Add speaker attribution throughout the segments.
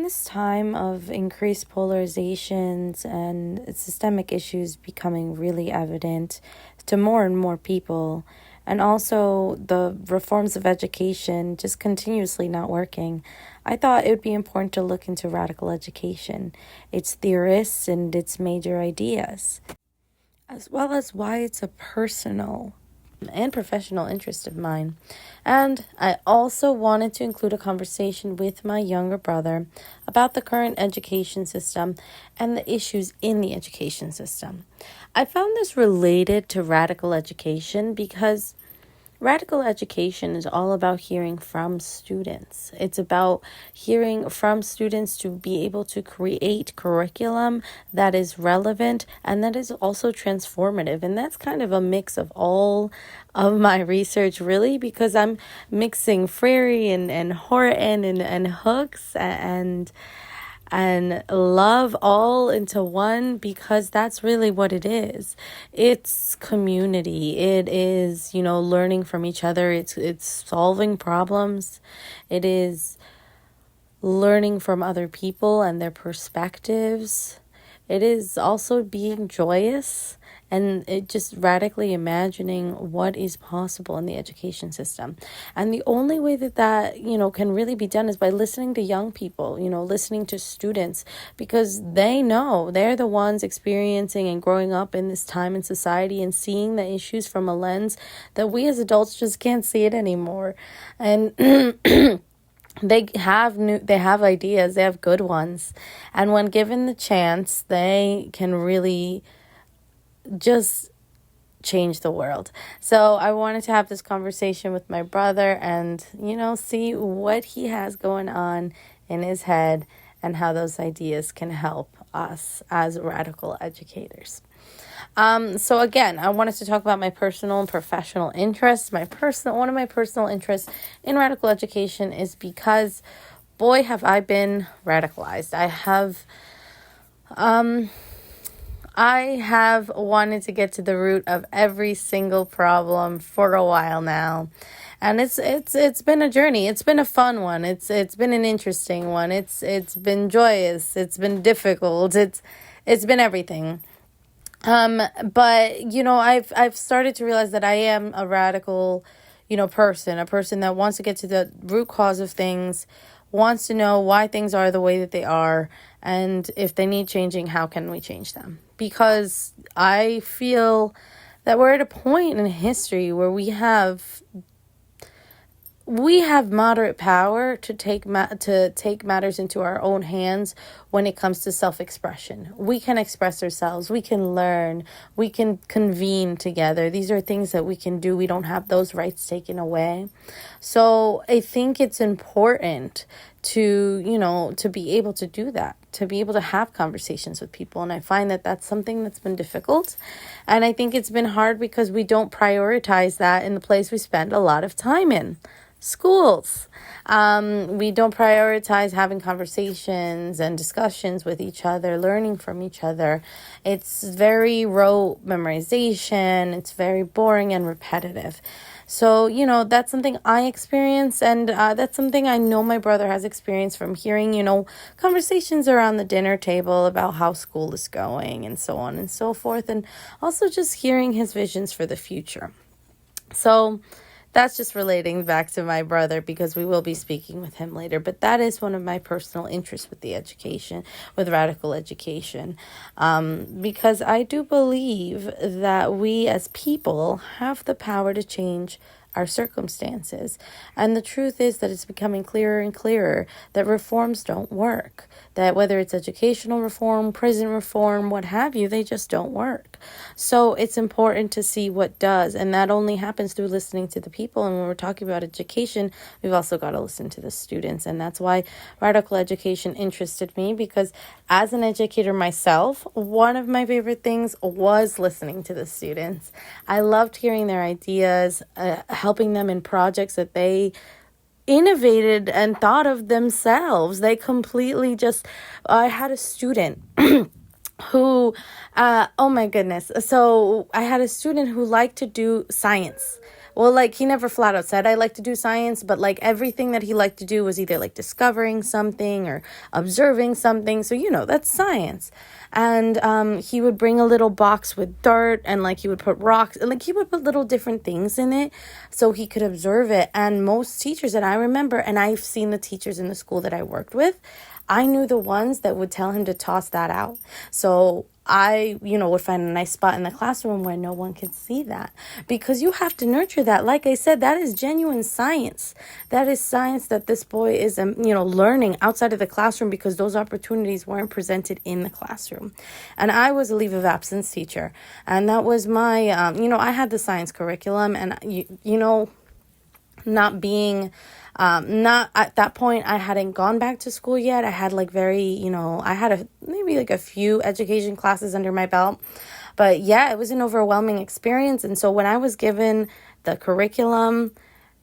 Speaker 1: this time of increased polarizations and systemic issues becoming really evident to more and more people, and also the reforms of education just continuously not working, I thought it would be important to look into radical education, its theorists, and its major ideas, as well as why it's a personal and professional interest of mine. And I also wanted to include a conversation with my younger brother about the current education system and the issues in the education system. I found this related to radical education because radical education is all about hearing from students. It's about hearing from students to be able to create curriculum that is relevant and that is also transformative. And that's kind of a mix of all of my research, really, because I'm mixing Freire and Horton and Hooks and love all into one, because that's really what it is. It's community. It is, learning from each other. It's solving problems. It is learning from other people and their perspectives. It is also being joyous and it just radically imagining what is possible in the education system. And the only way that can really be done is by listening to young people, listening to students, because they know they're the ones experiencing and growing up in this time in society and seeing the issues from a lens that we as adults just can't see it anymore. And they have ideas, they have good ones. And when given the chance, they can really just change the world. So I wanted to have this conversation with my brother and, see what he has going on in his head and how those ideas can help us as radical educators. So again, I wanted to talk about my personal and professional interests. One of my personal interests in radical education is because, boy, have I been radicalized. I have wanted to get to the root of every single problem for a while now. And it's been a journey. It's been a fun one. It's been an interesting one. It's been joyous. It's been difficult. It's been everything. But I've started to realize that I am a radical, a person that wants to get to the root cause of things, wants to know why things are the way that they are, and if they need changing, how can we change them? Because I feel that we're at a point in history where we have moderate power to take matters into our own hands when it comes to self-expression. We can express ourselves. We can learn. We can convene together. These are things that we can do. We don't have those rights taken away. So I think it's important to be able to do that, to be able to have conversations with people. And I find that that's something that's been difficult. And I think it's been hard because we don't prioritize that in the place we spend a lot of time in. Schools. We don't prioritize having conversations and discussions with each other, learning from each other. It's very rote memorization. It's very boring and repetitive. So, that's something I experience, and that's something I know my brother has experienced from hearing, conversations around the dinner table about how school is going and so on and so forth, and also just hearing his visions for the future. So that's just relating back to my brother because we will be speaking with him later. But that is one of my personal interests with radical education. Because I do believe that we as people have the power to change our circumstances. And the truth is that it's becoming clearer and clearer that reforms don't work. That whether it's educational reform, prison reform, what have you, they just don't work. So it's important to see what does. And that only happens through listening to the people. And when we're talking about education, we've also got to listen to the students. And that's why radical education interested me, because as an educator myself, one of my favorite things was listening to the students. I loved hearing their ideas, helping them in projects that they innovated and thought of themselves. They completely I had a student oh my goodness. So I had a student who liked to do science. well, like, he never flat out said I like to do science, but like everything that he liked to do was either like discovering something or observing something. So, that's science. And he would bring a little box with dirt, and like he would put rocks, and like he would put little different things in it so he could observe it. And most teachers that I remember, and I've seen the teachers in the school that I worked with, I knew the ones that would tell him to toss that out. So I, would find a nice spot in the classroom where no one could see that, because you have to nurture that. Like I said, that is genuine science. That is science that this boy is, learning outside of the classroom, because those opportunities weren't presented in the classroom. And I was a leave of absence teacher, and that was my, I had the science curriculum, and, not being not at that point, I hadn't gone back to school yet. I had I had maybe a few education classes under my belt, but yeah, it was an overwhelming experience. And so when I was given the curriculum,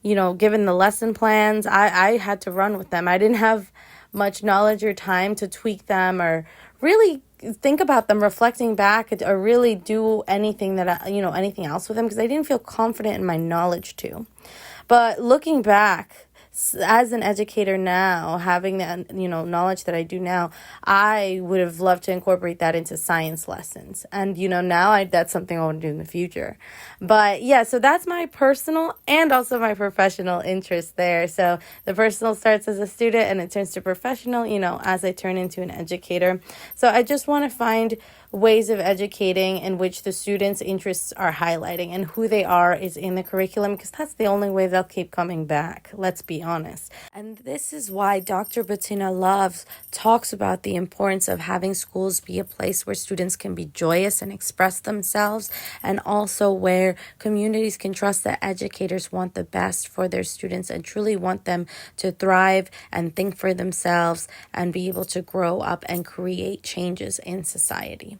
Speaker 1: given the lesson plans, I had to run with them. I didn't have much knowledge or time to tweak them or really think about them, reflecting back, or really do anything anything else with them, because I didn't feel confident in my knowledge too. But looking back, as an educator now, having that, knowledge that I do now, I would have loved to incorporate that into science lessons. And, now that's something I want to do in the future. But yeah, so that's my personal and also my professional interest there. So the personal starts as a student and it turns to professional, as I turn into an educator. So I just want to find ways of educating in which the students' interests are highlighting, and who they are is in the curriculum, because that's the only way they'll keep coming back. Let's be honest. And this is why Dr. Bettina Love talks about the importance of having schools be a place where students can be joyous and express themselves, and also where communities can trust that educators want the best for their students and truly want them to thrive and think for themselves and be able to grow up and create changes in society.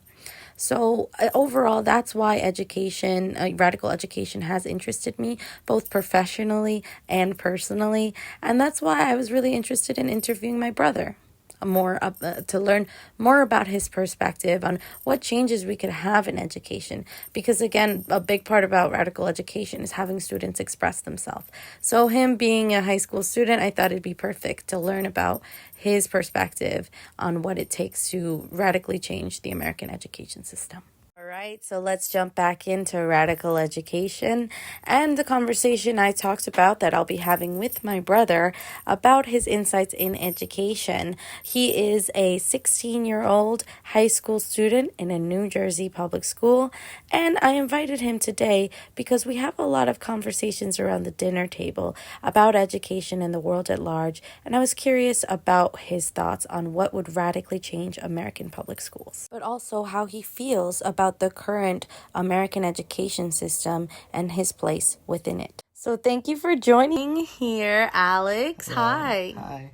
Speaker 1: So overall, that's why radical education has interested me, both professionally and personally. And that's why I was really interested in interviewing my brother to learn more about his perspective on what changes we could have in education. Because again, a big part about radical education is having students express themselves. So him being a high school student, I thought it'd be perfect to learn about his perspective on what it takes to radically change the American education system. All right, so let's jump back into radical education and the conversation I talked about that I'll be having with my brother about his insights in education. He is a 16-year-old high school student in a New Jersey public school, and I invited him today because we have a lot of conversations around the dinner table about education in the world at large, and I was curious about his thoughts on what would radically change American public schools, but also how he feels about the current American education system and his place within it. So thank you for joining here, Alex.
Speaker 2: Yeah.
Speaker 1: Hi.
Speaker 2: Hi.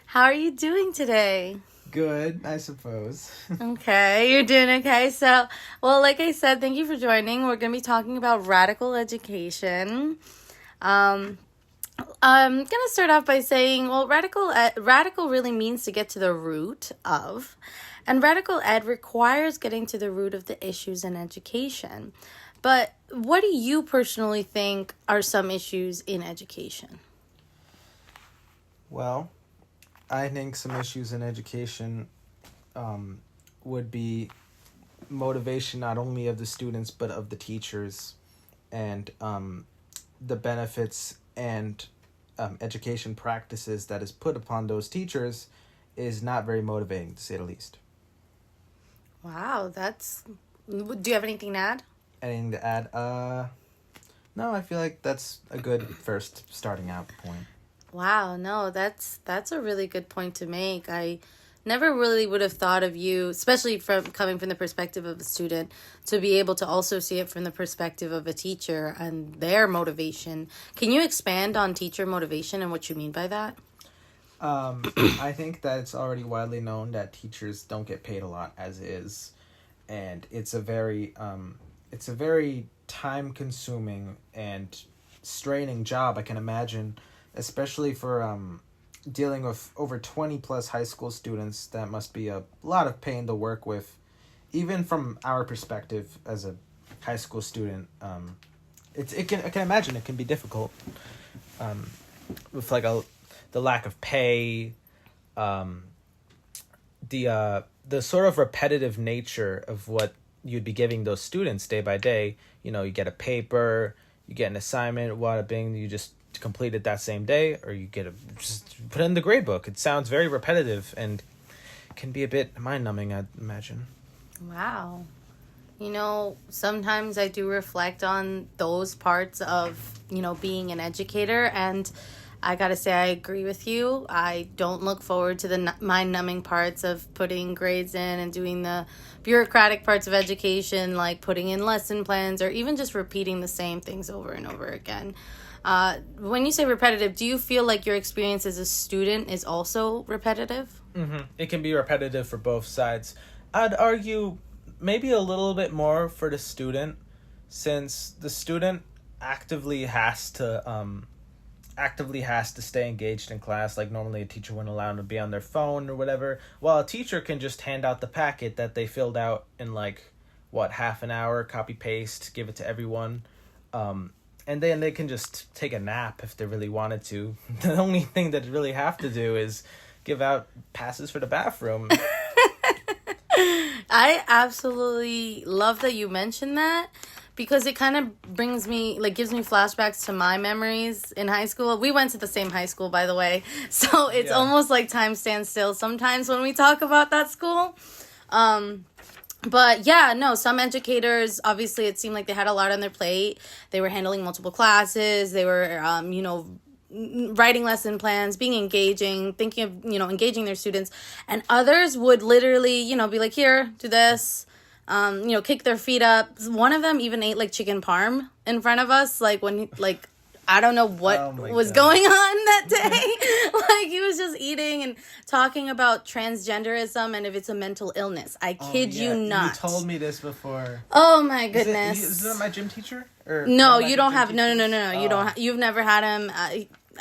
Speaker 1: How are you doing today?
Speaker 2: Good, I suppose.
Speaker 1: Okay, you're doing okay. So, well, like I said, thank you for joining. We're going to be talking about radical education. I'm going to start off by saying, well, radical really means to get to the root of. And radical ed requires getting to the root of the issues in education. But what do you personally think are some issues in education?
Speaker 2: Well, I think some issues in education would be motivation not only of the students but of the teachers, and the benefits and education practices that is put upon those teachers is not very motivating, to say the least.
Speaker 1: Wow, do you have anything to add?
Speaker 2: Anything to add? No, I feel like that's a good first starting out point.
Speaker 1: Wow, no, that's a really good point to make. I never really would have thought of you, especially coming from the perspective of a student, to be able to also see it from the perspective of a teacher and their motivation. Can you expand on teacher motivation and what you mean by that?
Speaker 2: I think that it's already widely known that teachers don't get paid a lot as is, and it's a very time-consuming and straining job, I can imagine, especially for dealing with over 20 plus high school students. That must be a lot of pain to work with, even from our perspective as a high school student. I can imagine it can be difficult, with like the lack of pay, um, the sort of repetitive nature of what you'd be giving those students day by day. You get a paper, you get an assignment, wada bing, you just complete it that same day, or you just put it in the grade book. It sounds very repetitive and can be a bit mind-numbing, I'd imagine.
Speaker 1: Wow. Sometimes I do reflect on those parts of, being an educator, and I gotta say I agree with you. I don't look forward to the mind-numbing parts of putting grades in and doing the bureaucratic parts of education, like putting in lesson plans or even just repeating the same things over and over again. When you say repetitive, do you feel like your experience as a student is also repetitive?
Speaker 2: Mm-hmm. It can be repetitive for both sides. I'd argue maybe a little bit more for the student, since the student actively has to stay engaged in class. Like normally a teacher wouldn't allow them to be on their phone or whatever, while a teacher can just hand out the packet that they filled out in half an hour, copy paste, give it to everyone, and then they can just take a nap if they really wanted to. The only thing that they really have to do is give out passes for the bathroom.
Speaker 1: I absolutely love that you mentioned that, because it kind of gives me flashbacks to my memories in high school. We went to the same high school, by the way, so it's almost like time stands still sometimes when we talk about that school. But yeah, no, some educators, obviously it seemed like they had a lot on their plate. They were handling multiple classes. They were, writing lesson plans, being engaging, thinking of, engaging their students. And others would literally, be like, here, do this, kick their feet up. One of them even ate like chicken parm in front of us. I don't know what was going on that day. He was just eating and talking about transgenderism and if it's a mental illness. I kid you not.
Speaker 2: You told me this before.
Speaker 1: Oh my goodness.
Speaker 2: Is that my gym teacher? Or
Speaker 1: no, you don't have. No. You don't. You've never had him.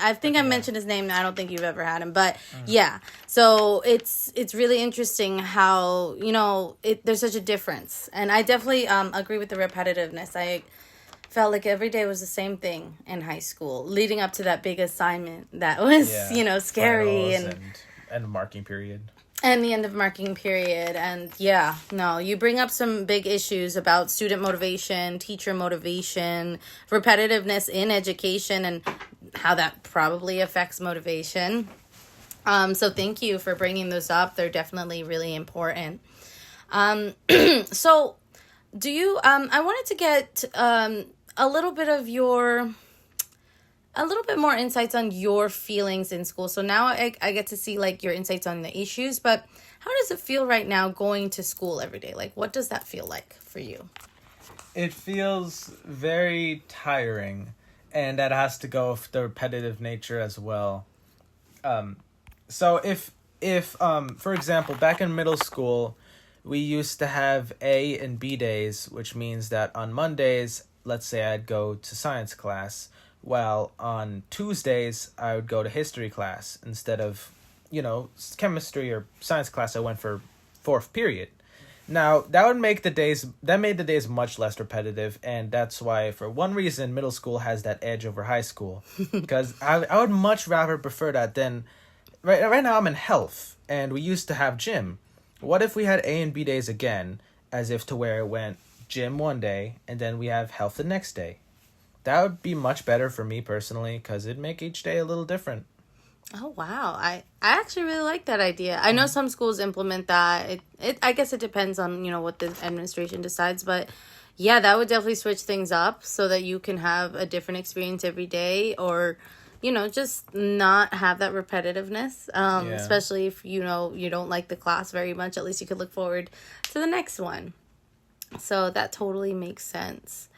Speaker 1: I think I mentioned his name. I don't think you've ever had him, but yeah. So it's really interesting how there's such a difference, and I definitely agree with the repetitiveness. I felt like every day was the same thing in high school, leading up to that big assignment that was scary
Speaker 2: and marking period.
Speaker 1: And the end of marking period. And yeah, no, you bring up some big issues about student motivation, teacher motivation, repetitiveness in education, and how that probably affects motivation. So thank you for bringing those up. They're definitely really important. So do you, I wanted to get a little bit more insights on your feelings in school. So now I get to see your insights on the issues, but how does it feel right now going to school every day? What does that feel like for you?
Speaker 2: It feels very tiring, and that has to go with the repetitive nature as well. So if for example, back in middle school, we used to have A and B days, which means that on Mondays, let's say I'd go to science class, while on Tuesdays, I would go to history class instead of, chemistry or science class. I went for fourth period. Now, that made the days much less repetitive, and that's why, for one reason, middle school has that edge over high school. Because I would much rather prefer that than... Right now, I'm in health, and we used to have gym. What if we had A and B days again, as if to where it went gym one day, and then we have health the next day? That would be much better for me personally, because it'd make each day a little different.
Speaker 1: Oh, wow. I actually really like that idea. I know some schools implement that. I guess it depends on, what the administration decides. But, yeah, that would definitely switch things up so that you can have a different experience every day, or, just not have that repetitiveness. Especially if, you don't like the class very much. At least you could look forward to the next one. So that totally makes sense.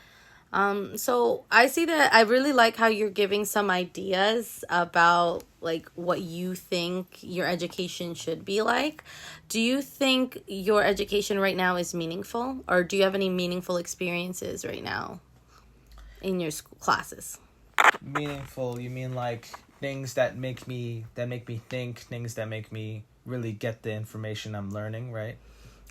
Speaker 1: So I see that I really like how you're giving some ideas about what you think your education should be like. Do you think your education right now is meaningful, or do you have any meaningful experiences right now in your school classes?
Speaker 2: Meaningful, you mean things that make me think, things that make me really get the information I'm learning, right?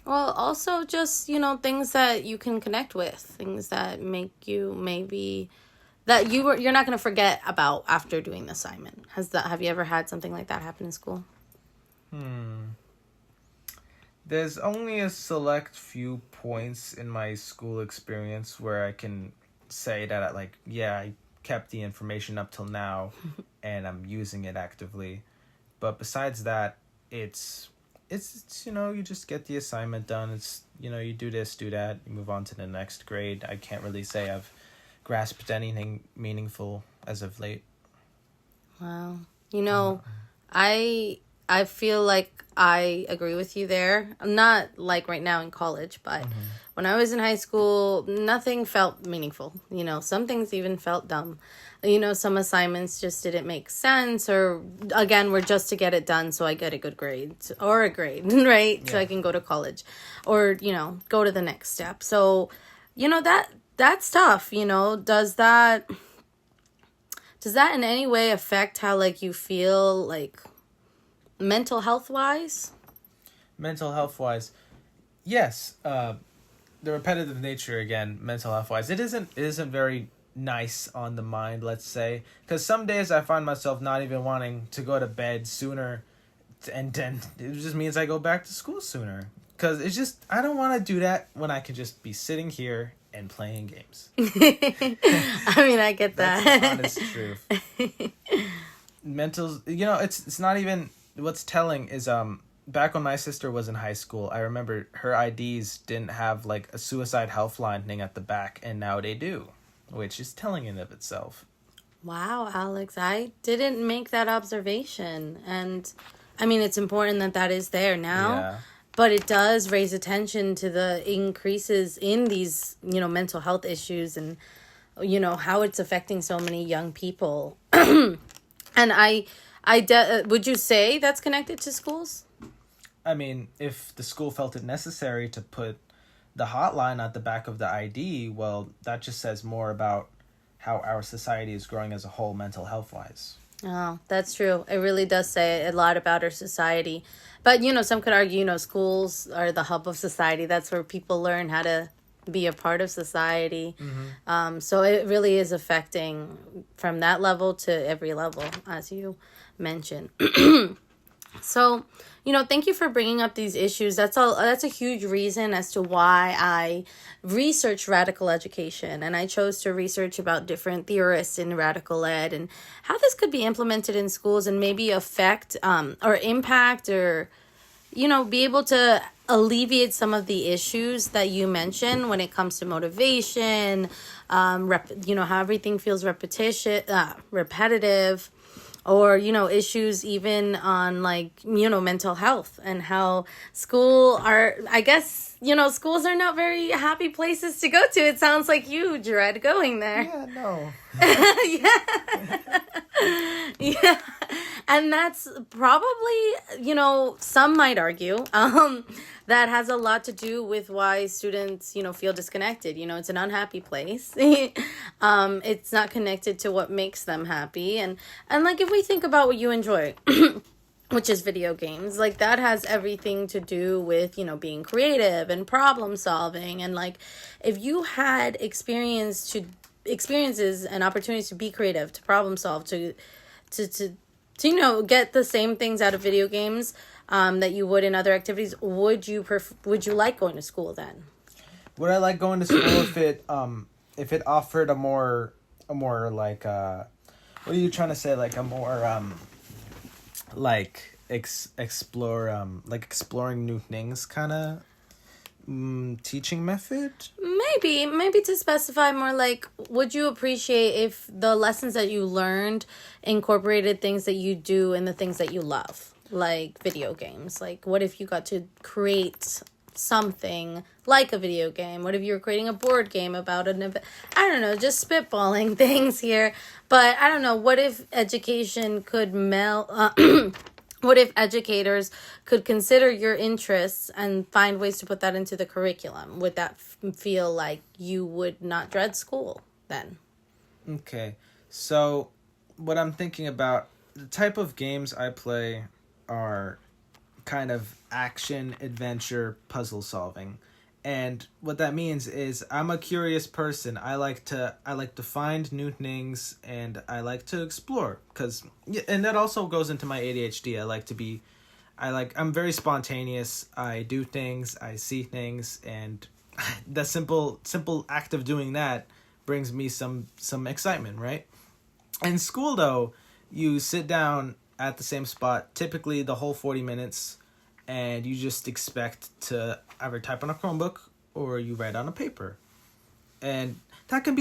Speaker 1: Well, also just, things that you can connect with, things that make you maybe that you're not going to forget about after doing the assignment. Have you ever had something like that happen in school?
Speaker 2: There's only a select few points in my school experience where I can say that I kept the information up till now and I'm using it actively. But besides that, it's you just get the assignment done. It's you do this, do that, you move on to the next grade. I can't really say I've grasped anything meaningful as of late.
Speaker 1: Wow. I I feel like I agree with you there. I'm not like right now in college, but when I was in high school, nothing felt meaningful. Some things even felt dumb. Some assignments just didn't make sense, or again, were just to get it done so I get a good grade or a grade, right? So I can go to college or, go to the next step. So, that's tough, does that in any way affect how like you feel like mental health wise?
Speaker 2: Mental health wise, yes. The repetitive nature again, mental health wise, it isn't very nice on the mind. Let's say, because some days I find myself not even wanting to go to bed sooner, and then it just means I go back to school sooner. Because it's just I don't want to do that when I could just be sitting here and playing games.
Speaker 1: I mean, I get that.
Speaker 2: That's the honest truth. Mental, it's not even what's telling is back when my sister was in high school, I remember her IDs didn't have like a suicide helpline thing at the back, and now they do, which is telling in of itself.
Speaker 1: Wow, Alex, I didn't make that observation. And I mean, it's important that that is there now.
Speaker 2: Yeah.
Speaker 1: But it does raise attention to the increases in these, mental health issues and, how it's affecting so many young people. And would you say that's connected to schools?
Speaker 2: I mean, if the school felt it necessary to put the hotline at the back of the ID, well, that just says more about how our society is growing as a whole, mental health wise.
Speaker 1: Oh, that's true. It really does say a lot about our society. But, some could argue, schools are the hub of society. That's where people learn how to be a part of society. So it really is affecting from that level to every level, as you mentioned. So, thank you for bringing up these issues. That's a huge reason as to why I researched radical education, and I chose to research about different theorists in radical ed and how this could be implemented in schools and maybe affect or impact or be able to alleviate some of the issues that you mentioned when it comes to motivation, how everything feels repetitive, or, issues even on mental health and how schools are not very happy places to go to. It sounds like you dread going there.
Speaker 2: Yeah, no.
Speaker 1: Yeah. And that's probably, some might argue, that has a lot to do with why students, feel disconnected. It's an unhappy place. It's not connected to what makes them happy. And if we think about what you enjoy, which is video games, that has everything to do with, being creative and problem solving. And if you had experiences and opportunities to be creative, to problem solve, to get the same things out of video games that you would in other activities, would you like going to school then?
Speaker 2: Would I like going to school if it offered a more what are you trying to say, a more exploring new things kind of teaching method?
Speaker 1: Maybe to specify more, would you appreciate if the lessons that you learned incorporated things that you do and the things that you love, like video games? What if you got to create something like a video game? What if you were creating a board game about an event? I don't know, just spitballing things here. But I don't know, what if education could what if educators could consider your interests and find ways to put that into the curriculum? Would that feel like you would not dread school then?
Speaker 2: Okay, so what I'm thinking about, the type of games I play are kind of action, adventure, puzzle solving. And what that means is I'm a curious person. I like to find new things, and I like to explore, and that also goes into my ADHD. I'm very spontaneous. I do things, I see things, and the simple act of doing that brings me some excitement, right? In school, though, you sit down at the same spot, typically the whole 40 minutes, and you just expect to either type on a Chromebook or you write on a paper. And that can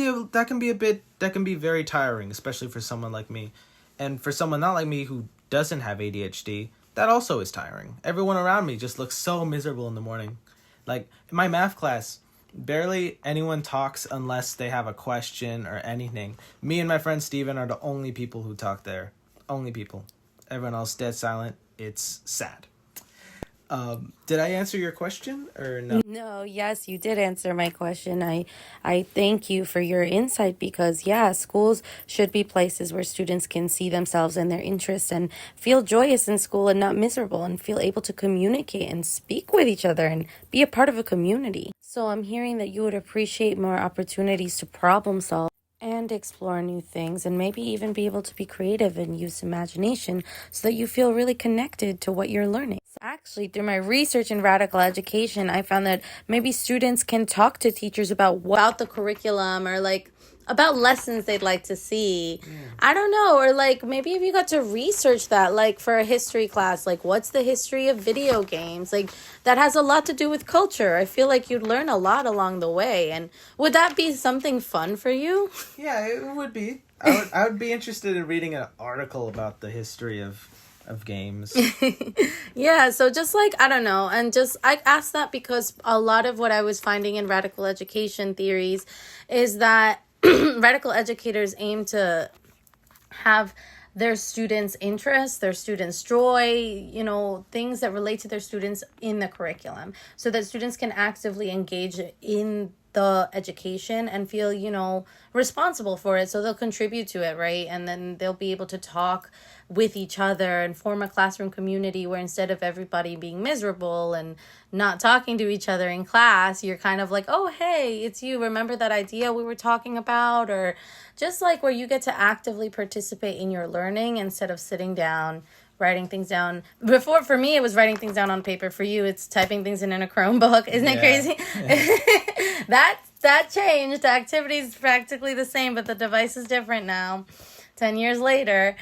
Speaker 2: be very tiring, especially for someone like me. And for someone not like me who doesn't have ADHD, that also is tiring. Everyone around me just looks so miserable in the morning. Like, in my math class, barely anyone talks unless they have a question or anything. Me and my friend Steven are the only people who talk there. Only people. Everyone else dead silent. It's sad. Did I answer your question or no?
Speaker 1: No, yes, you did answer my question. I thank you for your insight because, yeah, schools should be places where students can see themselves and their interests and feel joyous in school and not miserable and feel able to communicate and speak with each other and be a part of a community. So I'm hearing that you would appreciate more opportunities to problem solve and explore new things and maybe even be able to be creative and use imagination so that you feel really connected to what you're learning. Actually, through my research in radical education, I found that maybe students can talk to teachers about the curriculum or like about lessons they'd like to see. I don't know. Or like maybe if you got to research that, like for a history class, like what's the history of video games? Like that has a lot to do with culture. I feel like you'd learn a lot along the way. And would that be something fun for you?
Speaker 2: Yeah, it would be. I would be interested in reading an article about the history of games.
Speaker 1: Yeah, so just like, I don't know, and just I asked that because a lot of what I was finding in radical education theories is that radical educators aim to have their students' interests, their students' joy, things that relate to their students in the curriculum so that students can actively engage in the education and feel, responsible for it. So they'll contribute to it, right? And then they'll be able to talk with each other and form a classroom community where instead of everybody being miserable and not talking to each other in class, you're kind of like, oh, hey, it's you. Remember that idea we were talking about? Or just like where you get to actively participate in your learning instead of sitting down, writing things down. Before, for me, it was writing things down on paper. For you, it's typing things in a Chromebook. Isn't it crazy? Yeah. That changed. The activity is practically the same, but the device is different now. 10 years later.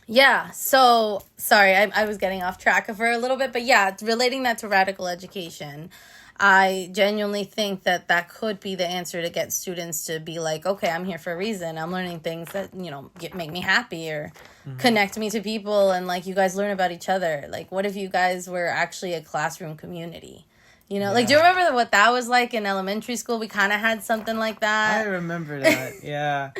Speaker 1: Yeah, so sorry, I was getting off track for a little bit, but yeah, relating that to radical education, I genuinely think that could be the answer to get students to be like, okay, I'm here for a reason. I'm learning things that, make me happy or connect me to people. And like, you guys learn about each other. Like, what if you guys were actually a classroom community? Like, do you remember what that was like in elementary school? We kind of had something like that.
Speaker 2: I remember that, yeah.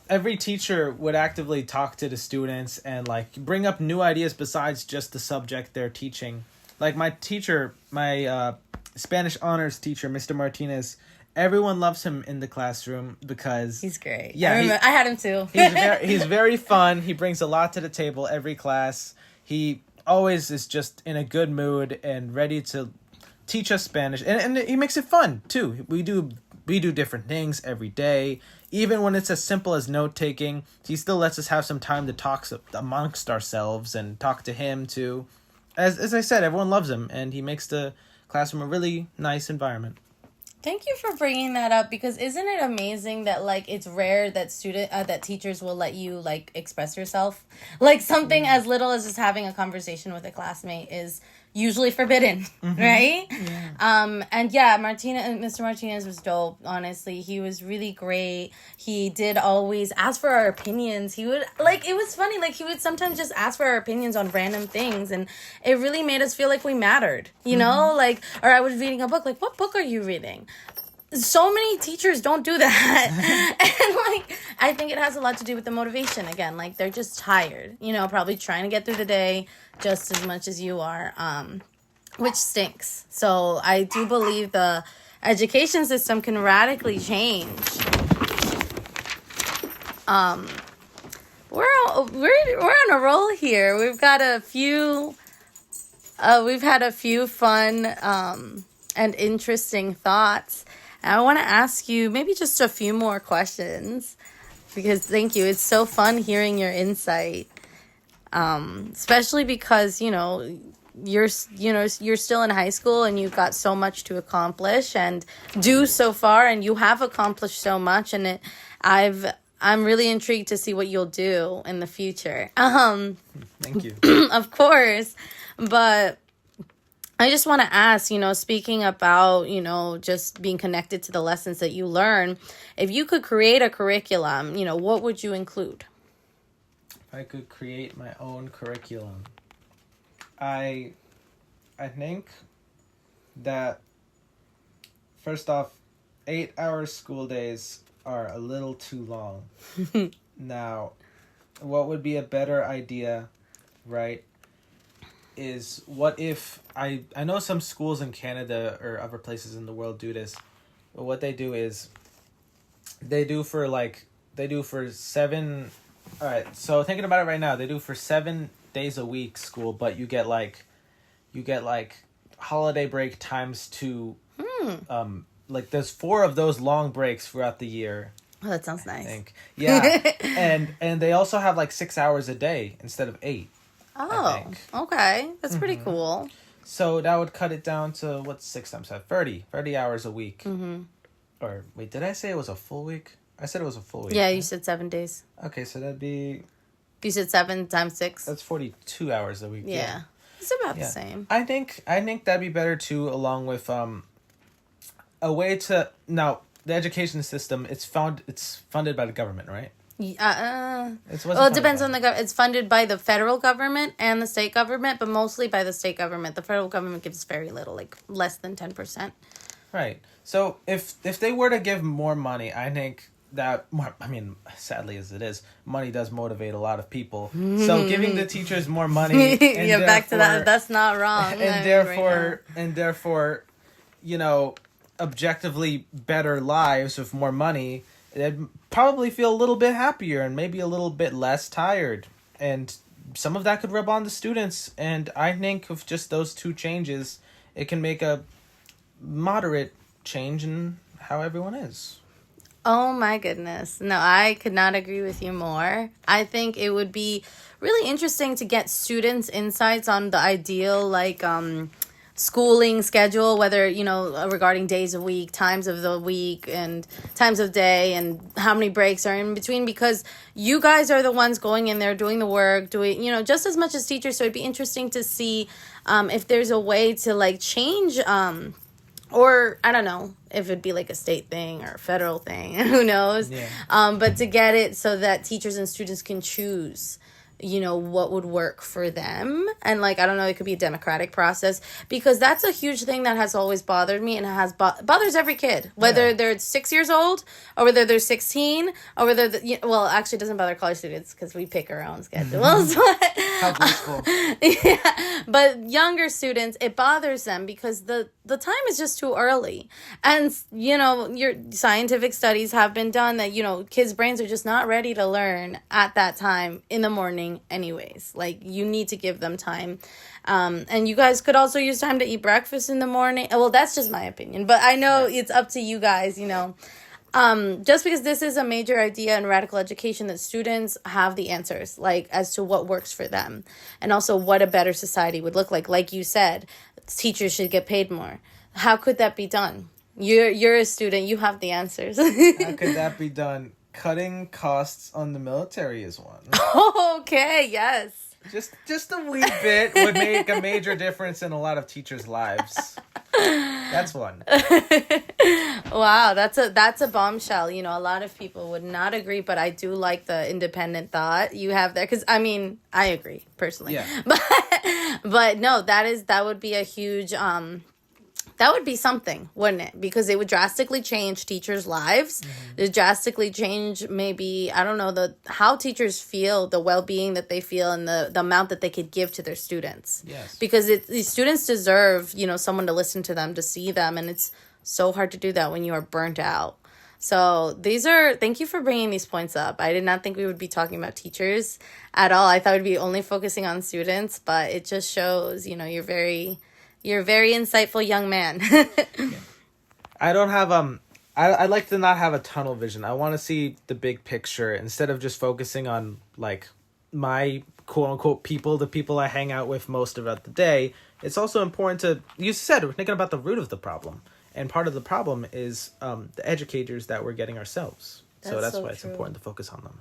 Speaker 2: Every teacher would actively talk to the students and, like, bring up new ideas besides just the subject they're teaching. Like, my teacher, my Spanish honors teacher, Mr. Martinez, everyone loves him in the classroom because...
Speaker 1: He's great.
Speaker 2: Yeah,
Speaker 1: I had him too.
Speaker 2: He's very fun. He brings a lot to the table every class. He always is just in a good mood and ready to teach us Spanish, and he makes it fun too. We do different things every day, even when it's as simple as note taking. He still lets us have some time to talk amongst ourselves and talk to him too. As I said, everyone loves him, and he makes the classroom a really nice environment.
Speaker 1: Thank you for bringing that up, because isn't it amazing that like it's rare that that teachers will let you like express yourself? Like something as little as just having a conversation with a classmate is usually forbidden, right? Yeah. And yeah, Mr. Martinez was dope, honestly. He was really great. He did always ask for our opinions. He would, like, it was funny, like, he would sometimes just ask for our opinions on random things, and it really made us feel like we mattered, you know? Like, or I was reading a book, like, what book are you reading? So many teachers don't do that. And, like, I think it has a lot to do with the motivation, again. Like, they're just tired, probably trying to get through the day just as much as you are, which stinks. So I do believe the education system can radically change. Well, we're on a roll here. We've had a few fun and interesting thoughts. And I want to ask you maybe just a few more questions because thank you. It's so fun hearing your insight, especially because you're still in high school and you've got so much to accomplish and do so far, and you have accomplished so much, and I'm really intrigued to see what you'll do in the future.
Speaker 2: Thank you.
Speaker 1: Of course, but I just want to ask, speaking about, just being connected to the lessons that you learn, if you could create a curriculum, what would you include?
Speaker 2: If I could create my own curriculum, I think that, first off, 8-hour school days are a little too long. Now, what would be a better idea, right, is what if, I know some schools in Canada or other places in the world do this, but what they do is they do for 7, all right, so thinking about it right now, they do for 7 days a week school, but you get holiday break times 2. There's 4 of those long breaks throughout the year.
Speaker 1: Oh, that sounds nice.
Speaker 2: I think. Yeah. and they also have 6 hours a day instead of 8.
Speaker 1: Oh, okay. That's pretty cool.
Speaker 2: So that would cut it down to, what's 6 times 7? 30 hours a week. Mm-hmm. Or wait, did I say it was a full week? I said it was a full week.
Speaker 1: Yeah, you said 7 days.
Speaker 2: Okay, so that'd be...
Speaker 1: You said 7 times 6?
Speaker 2: That's 42 hours a week.
Speaker 1: Yeah. It's about the same.
Speaker 2: I think that'd be better too, along with a way to... Now, the education system, it's funded by the government, right?
Speaker 1: It depends on the government. It's funded by the federal government and the state government, but mostly by the state government. The federal government gives very little, less than 10%.
Speaker 2: Right. So if they were to give more money, I think that, sadly as it is, money does motivate a lot of people. So giving the teachers more money, and
Speaker 1: yeah, back to that. That's not wrong.
Speaker 2: And therefore, objectively better lives with more money, they'd probably feel a little bit happier and maybe a little bit less tired. And some of that could rub on the students. And I think with just those 2 changes, it can make a moderate change in how everyone is.
Speaker 1: Oh my goodness. No, I could not agree with you more. I think it would be really interesting to get students' insights on the ideal, schooling schedule, whether, regarding days a week, times of the week, and times of day, and how many breaks are in between, because you guys are the ones going in there, doing the work, doing, just as much as teachers. So it'd be interesting to see if there's a way to, change, or I don't know if it'd be a state thing or a federal thing, who knows? Yeah. But to get it so that teachers and students can choose, what would work for them. And I don't know, it could be a democratic process, because that's a huge thing that has always bothered me, and it has bothers every kid, whether they're 6 years old or whether they're 16 or whether actually it doesn't bother college students because we pick our own schedules.
Speaker 2: How blissful.
Speaker 1: Yeah, but younger students, it bothers them because the time is just too early. And, your scientific studies have been done that, kids' brains are just not ready to learn at that time in the morning anyways. You need to give them time. And you guys could also use time to eat breakfast in the morning. Well, that's just my opinion, but I know it's up to you guys, just because this is a major idea in radical education, that students have the answers, as to what works for them, and also what a better society would look like. Like you said, teachers should get paid more. How could that be done? You're a student. You have the answers.
Speaker 2: How could that be done? Cutting costs on the military is one.
Speaker 1: Okay, yes.
Speaker 2: Just a wee bit would make a major difference in a lot of teachers' lives. That's one.
Speaker 1: Wow, that's a bombshell. A lot of people would not agree, but I do like the independent thought you have there, because I agree personally. Yeah. But no, that would be a huge that would be something, wouldn't it? Because it would drastically change teachers' lives. Mm-hmm. It would drastically change maybe, I don't know, how teachers feel, the well-being that they feel, and the amount that they could give to their students.
Speaker 2: Yes.
Speaker 1: Because the students deserve, someone to listen to them, to see them. And it's so hard to do that when you are burnt out. So thank you for bringing these points up. I did not think we would be talking about teachers at all. I thought we'd be only focusing on students, but it just shows, you're a very insightful young man.
Speaker 2: I don't have, I'd like to not have a tunnel vision. I want to see the big picture instead of just focusing on, like, my quote-unquote people, the people I hang out with most of the day. It's also important to, you said, we're thinking about the root of the problem. And part of the problem is the educators that we're getting ourselves. That's why it's important to focus on them.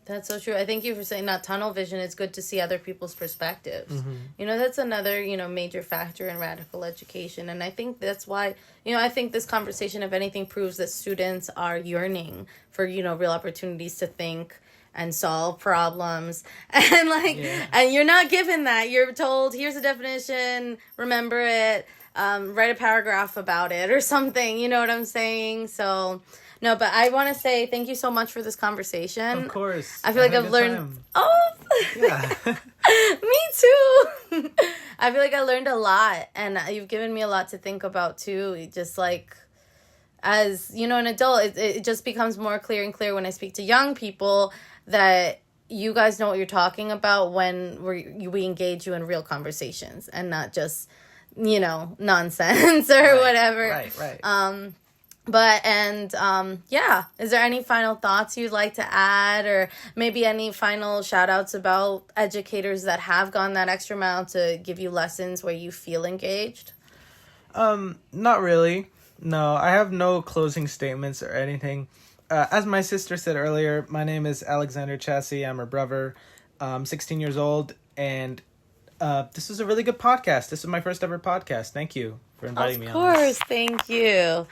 Speaker 1: That's so true. I thank you for saying not tunnel vision. It's good to see other people's perspectives. That's another, major factor in radical education. And I think that's why, I think this conversation, if anything, proves that students are yearning for, real opportunities to think and solve problems. And and you're not given that. You're told, here's a definition, remember it, write a paragraph about it or something. You know what I'm saying? So... No, but I want to say thank you so much for this conversation.
Speaker 2: Of course.
Speaker 1: I feel like I've learned... Oh! Yeah. Me too! I feel like I learned a lot, and you've given me a lot to think about, too. Just like, as, an adult, it just becomes more clear and clear when I speak to young people that you guys know what you're talking about when we engage you in real conversations and not just, nonsense or whatever.
Speaker 2: Right.
Speaker 1: Is there any final thoughts you'd like to add, or maybe any final shout outs about educators that have gone that extra mile to give you lessons where you feel engaged?
Speaker 2: Not really. No, I have no closing statements or anything. As my sister said earlier, my name is Alexander Chassie. I'm her brother. I'm 16 years old, and this is a really good podcast. This is my first ever podcast. Thank you for inviting me on.
Speaker 1: Of course, thank you.